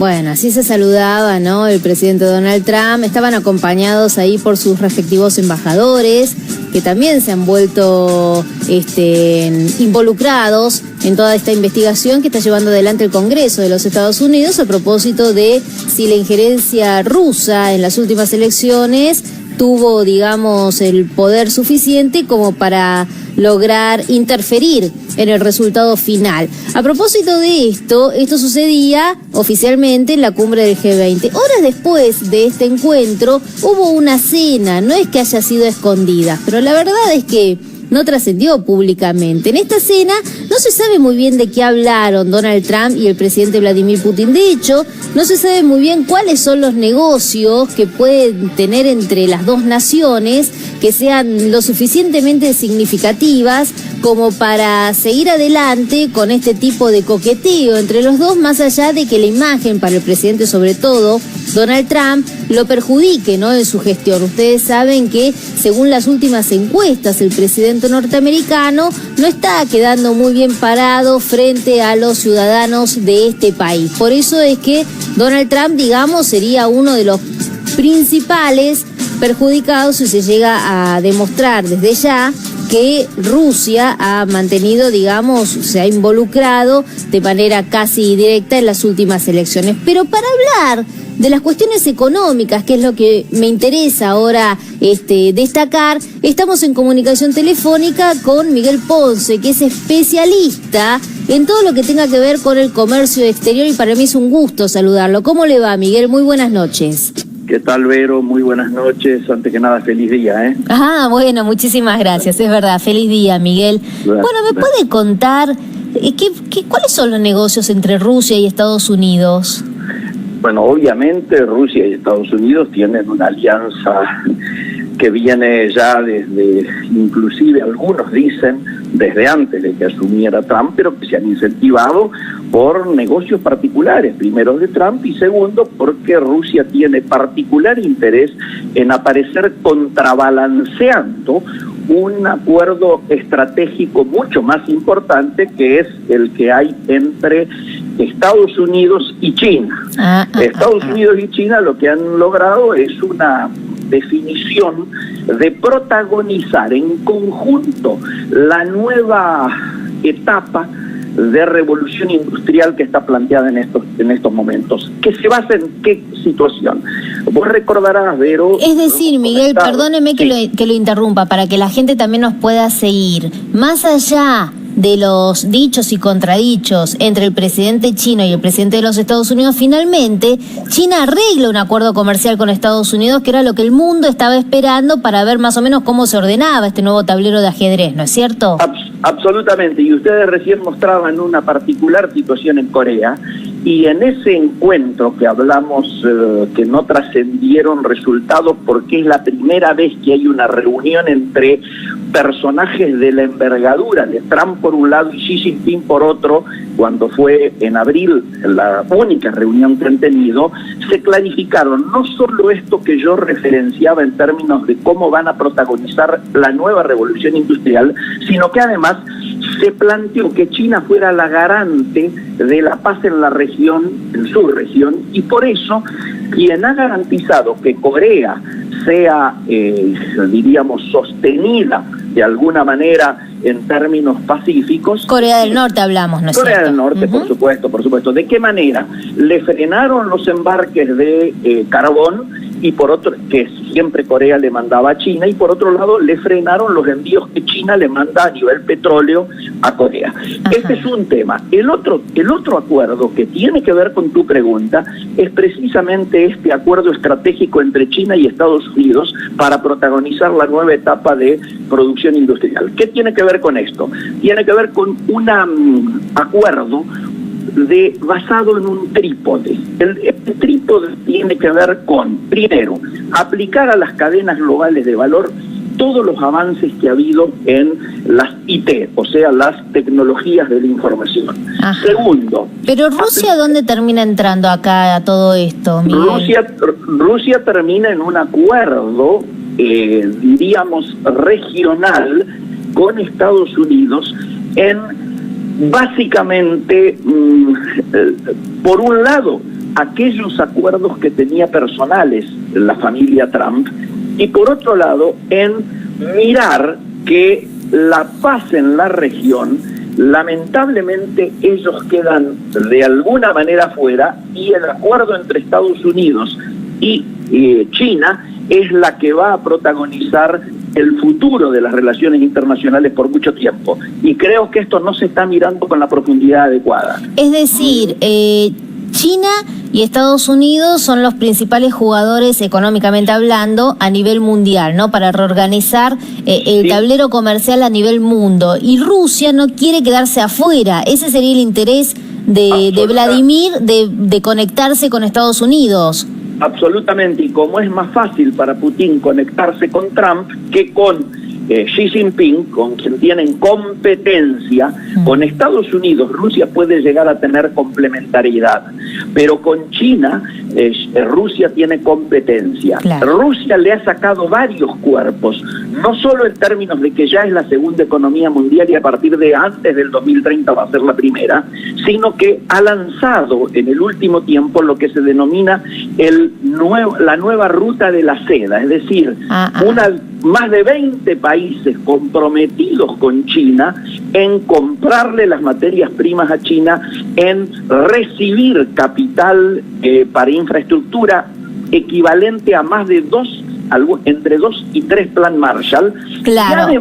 Bueno, así se saludaba, ¿no? El presidente Donald Trump. Estaban acompañados ahí por sus respectivos embajadores, que también se han vuelto involucrados en toda esta investigación que está llevando adelante el Congreso de los Estados Unidos a propósito de si la injerencia rusa en las últimas elecciones tuvo, digamos, el poder suficiente como para lograr interferir en el resultado final. A propósito de esto sucedía oficialmente en la cumbre del G20. Horas después de este encuentro hubo una cena, no es que haya sido escondida, pero la verdad es que no trascendió públicamente. En esta cena no se sabe muy bien de qué hablaron Donald Trump y el presidente Vladimir Putin. De hecho, no se sabe muy bien cuáles son los negocios que pueden tener entre las dos naciones que sean lo suficientemente significativas como para seguir adelante con este tipo de coqueteo entre los dos, más allá de que la imagen para el presidente, sobre todo Donald Trump, lo perjudique, ¿no?, en su gestión. Ustedes saben que, según las últimas encuestas, el presidente norteamericano no está quedando muy bien parado frente a los ciudadanos de este país. Por eso es que Donald Trump, digamos, sería uno de los principales perjudicados si se llega a demostrar desde ya que Rusia ha mantenido, digamos, se ha involucrado de manera casi directa en las últimas elecciones. Pero para hablar de las cuestiones económicas, que es lo que me interesa ahora destacar, estamos en comunicación telefónica con Miguel Ponce, que es especialista en todo lo que tenga que ver con el comercio exterior, y para mí es un gusto saludarlo. ¿Cómo le va, Miguel? Muy buenas noches. ¿Qué tal, Vero? Muy buenas noches. Antes que nada, feliz día, ¿eh? Ah, bueno, muchísimas gracias. Es verdad, feliz día, Miguel. Bueno, ¿me puede contar cuáles son los negocios entre Rusia y Estados Unidos? Bueno, obviamente Rusia y Estados Unidos tienen una alianza que viene ya desde, inclusive algunos dicen, desde antes de que asumiera Trump, pero que se han incentivado por negocios particulares, primero de Trump y segundo porque Rusia tiene particular interés en aparecer contrabalanceando un acuerdo estratégico mucho más importante, que es el que hay entre Estados Unidos y China. Estados Unidos y China lo que han logrado es una definición de protagonizar en conjunto la nueva etapa de revolución industrial que está planteada en estos momentos. ¿Que se basa en qué situación? Vos recordarás, Vero... Es decir, Miguel, perdóneme que lo interrumpa, para que la gente también nos pueda seguir. Más allá de los dichos y contradichos entre el presidente chino y el presidente de los Estados Unidos, finalmente China arregla un acuerdo comercial con Estados Unidos, que era lo que el mundo estaba esperando para ver más o menos cómo se ordenaba este nuevo tablero de ajedrez, ¿no es cierto? Absolutamente, y ustedes recién mostraban una particular situación en Corea, y en ese encuentro que hablamos, que no trascendieron resultados porque es la primera vez que hay una reunión entre personajes de la envergadura de Trump por un lado y Xi Jinping por otro, cuando fue en abril la única reunión que han tenido, se clarificaron no solo esto que yo referenciaba en términos de cómo van a protagonizar la nueva revolución industrial, sino que además se planteó que China fuera la garante de la paz en la región, en su región, y por eso quien ha garantizado que Corea sea, diríamos, sostenida de alguna manera en términos pacíficos. Corea del Norte hablamos, ¿no es Corea cierto? del Norte, por supuesto. ¿De qué manera? Le frenaron los embarques de carbón, y por otro, que siempre Corea le mandaba a China, y por otro lado le frenaron los envíos que China le manda a nivel petróleo a Corea. Ajá. Este es un tema. El otro acuerdo que tiene que ver con tu pregunta es precisamente este acuerdo estratégico entre China y Estados Unidos para protagonizar la nueva etapa de producción industrial. ¿Qué tiene que ver con esto? Tiene que ver con un acuerdo basado en un trípode. Este trípode tiene que ver con, primero, aplicar a las cadenas globales de valor todos los avances que ha habido en las IT, o sea, las tecnologías de la información. Ajá. Segundo... Pero Rusia, ¿dónde termina entrando acá a todo esto, Miguel? Rusia termina en un acuerdo, diríamos, regional con Estados Unidos en... Básicamente, por un lado, aquellos acuerdos que tenía personales la familia Trump, y por otro lado en mirar que la paz en la región, lamentablemente ellos quedan de alguna manera fuera, y el acuerdo entre Estados Unidos y China es la que va a protagonizar el futuro de las relaciones internacionales por mucho tiempo. Y creo que esto no se está mirando con la profundidad adecuada. Es decir, China y Estados Unidos son los principales jugadores económicamente hablando a nivel mundial, ¿no? Para reorganizar el tablero comercial a nivel mundo. Y Rusia no quiere quedarse afuera. Ese sería el interés de Vladimir de conectarse con Estados Unidos. Absolutamente, y como es más fácil para Putin conectarse con Trump que con Xi Jinping, con quien tienen competencia, con Estados Unidos Rusia puede llegar a tener complementariedad, pero con China Rusia tiene competencia. Claro. Rusia le ha sacado varios cuerpos, no solo en términos de que ya es la segunda economía mundial y a partir de antes del 2030 va a ser la primera, sino que ha lanzado en el último tiempo lo que se denomina la nueva ruta de la seda, es decir, más de 20 países comprometidos con China en comprarle las materias primas a China, en recibir capital para infraestructura equivalente a más de entre 2 y 3 Plan Marshall. Claro.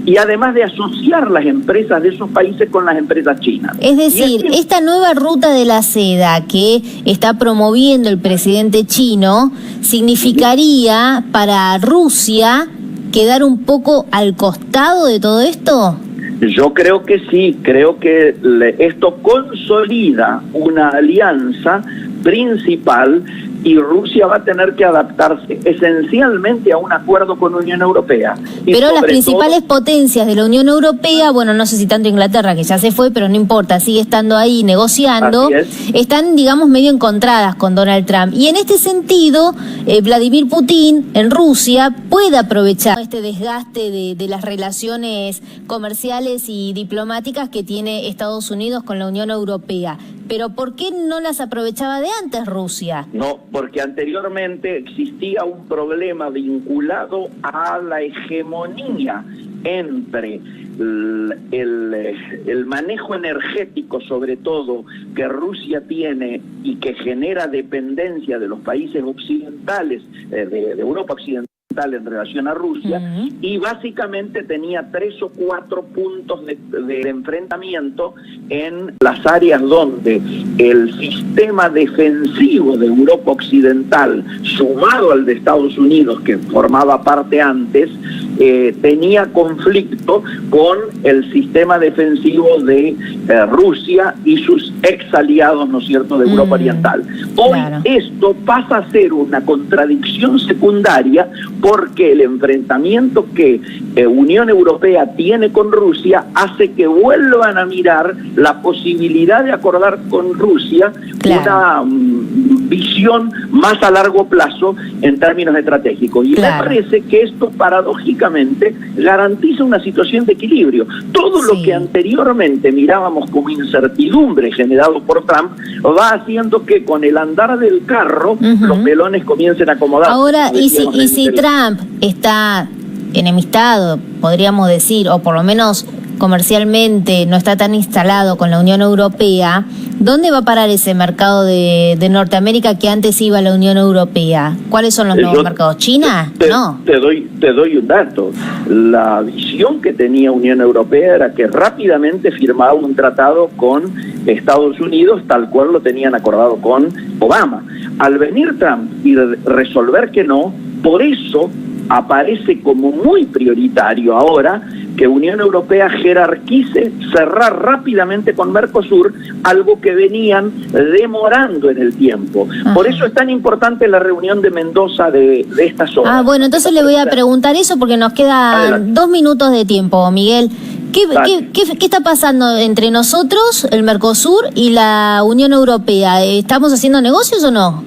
Y además de asociar las empresas de esos países con las empresas chinas. Es decir, esta nueva ruta de la seda que está promoviendo el presidente chino significaría para Rusia quedar un poco al costado de todo esto. Yo creo que sí, creo que esto consolida una alianza principal y Rusia va a tener que adaptarse esencialmente a un acuerdo con la Unión Europea. Pero las principales potencias de la Unión Europea, bueno, no sé si tanto Inglaterra, que ya se fue, pero no importa, sigue estando ahí negociando, están, digamos, medio encontradas con Donald Trump. Y en este sentido, Vladimir Putin en Rusia puede aprovechar este desgaste de las relaciones comerciales y diplomáticas que tiene Estados Unidos con la Unión Europea. Pero ¿por qué no las aprovechaba de antes Rusia? No, porque anteriormente existía un problema vinculado a la hegemonía entre el manejo energético, sobre todo, que Rusia tiene y que genera dependencia de los países occidentales, de Europa occidental, en relación a Rusia, y básicamente tenía 3 o 4 puntos de enfrentamiento en las áreas donde el sistema defensivo de Europa occidental, sumado al de Estados Unidos, que formaba parte antes, tenía conflicto con el sistema defensivo de Rusia y sus ex aliados, ¿no es cierto?, de Europa Oriental. Hoy esto pasa a ser una contradicción secundaria, porque el enfrentamiento que Unión Europea tiene con Rusia hace que vuelvan a mirar la posibilidad de acordar con Rusia una visión más a largo plazo en términos estratégicos. Y me parece que esto paradójicamente garantiza una situación de equilibrio. Todo lo que anteriormente mirábamos como incertidumbre generado por Trump va haciendo que con el andar del carro los melones comiencen a acomodar. Ahora, y si Trump está enemistado, podríamos decir, o por lo menos comercialmente no está tan instalado con la Unión Europea, ¿dónde va a parar ese mercado de Norteamérica que antes iba a la Unión Europea? ¿Cuáles son los nuevos mercados? ¿China? No. Te doy un dato. La visión que tenía Unión Europea era que rápidamente firmaba un tratado con Estados Unidos, tal cual lo tenían acordado con Obama. Al venir Trump y resolver que no, por eso aparece como muy prioritario ahora que Unión Europea jerarquice cerrar rápidamente con Mercosur, algo que venían demorando en el tiempo. Por eso es tan importante la reunión de Mendoza de estas horas. Bueno, entonces le voy a preguntar eso porque nos quedan 2 minutos de tiempo, Miguel. ¿Qué está pasando entre nosotros, el Mercosur y la Unión Europea? ¿Estamos haciendo negocios o no?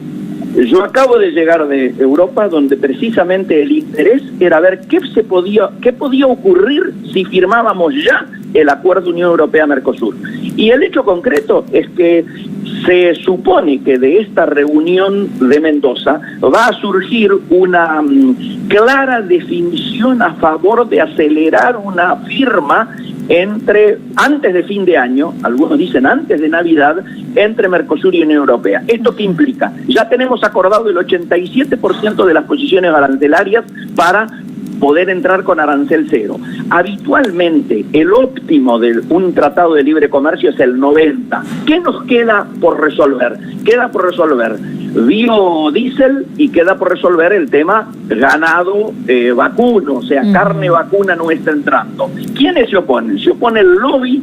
Yo acabo de llegar de Europa, donde precisamente el interés era ver qué podía ocurrir si firmábamos ya el acuerdo Unión Europea-Mercosur. Y el hecho concreto es que se supone que de esta reunión de Mendoza va a surgir una clara definición a favor de acelerar una firma antes de fin de año, algunos dicen antes de Navidad, entre Mercosur y Unión Europea. ¿Esto qué implica? Ya tenemos acordado el 87% de las posiciones arancelarias para poder entrar con arancel cero. Habitualmente el óptimo de un tratado de libre comercio es el 90%. ¿Qué nos queda por resolver? Queda por resolver biodiesel y queda por resolver el tema ganado vacuno, o sea, carne vacuna no está entrando. ¿Quiénes se oponen? Se opone el lobby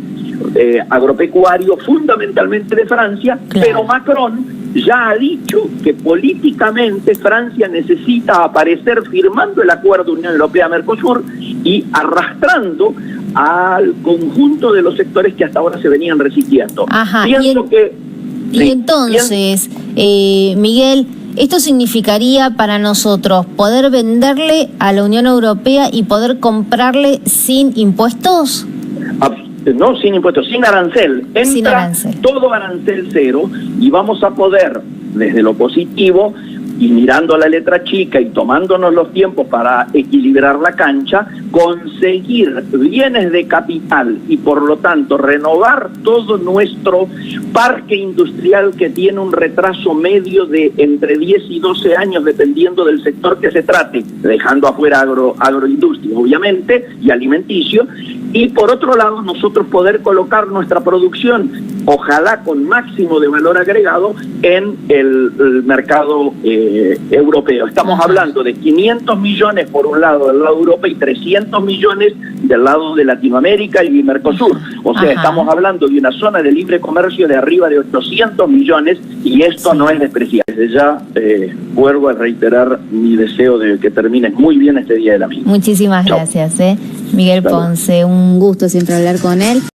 agropecuario fundamentalmente de Francia, claro. Pero Macron ya ha dicho que políticamente Francia necesita aparecer firmando el acuerdo Unión Europea-Mercosur y arrastrando al conjunto de los sectores que hasta ahora se venían resistiendo. Ajá, y entonces, Miguel, ¿esto significaría para nosotros poder venderle a la Unión Europea y poder comprarle sin impuestos? No, sin impuestos, sin arancel. Sin arancel. Todo arancel cero y vamos a poder, desde lo positivo, y mirando la letra chica y tomándonos los tiempos para equilibrar la cancha, conseguir bienes de capital y por lo tanto renovar todo nuestro parque industrial que tiene un retraso medio de entre 10 y 12 años dependiendo del sector que se trate, dejando afuera agroindustria obviamente y alimenticio, y por otro lado nosotros poder colocar nuestra producción, ojalá con máximo de valor agregado, en el mercado europeo. Estamos hablando de 500 millones por un lado del lado de Europa y 300 millones del lado de Latinoamérica y Mercosur. O sea, estamos hablando de una zona de libre comercio de arriba de 800 millones y esto no es despreciable. Desde ya vuelvo a reiterar mi deseo de que termine muy bien este Día del Amigo. Muchísimas gracias, Miguel Ponce. Un gusto siempre hablar con él.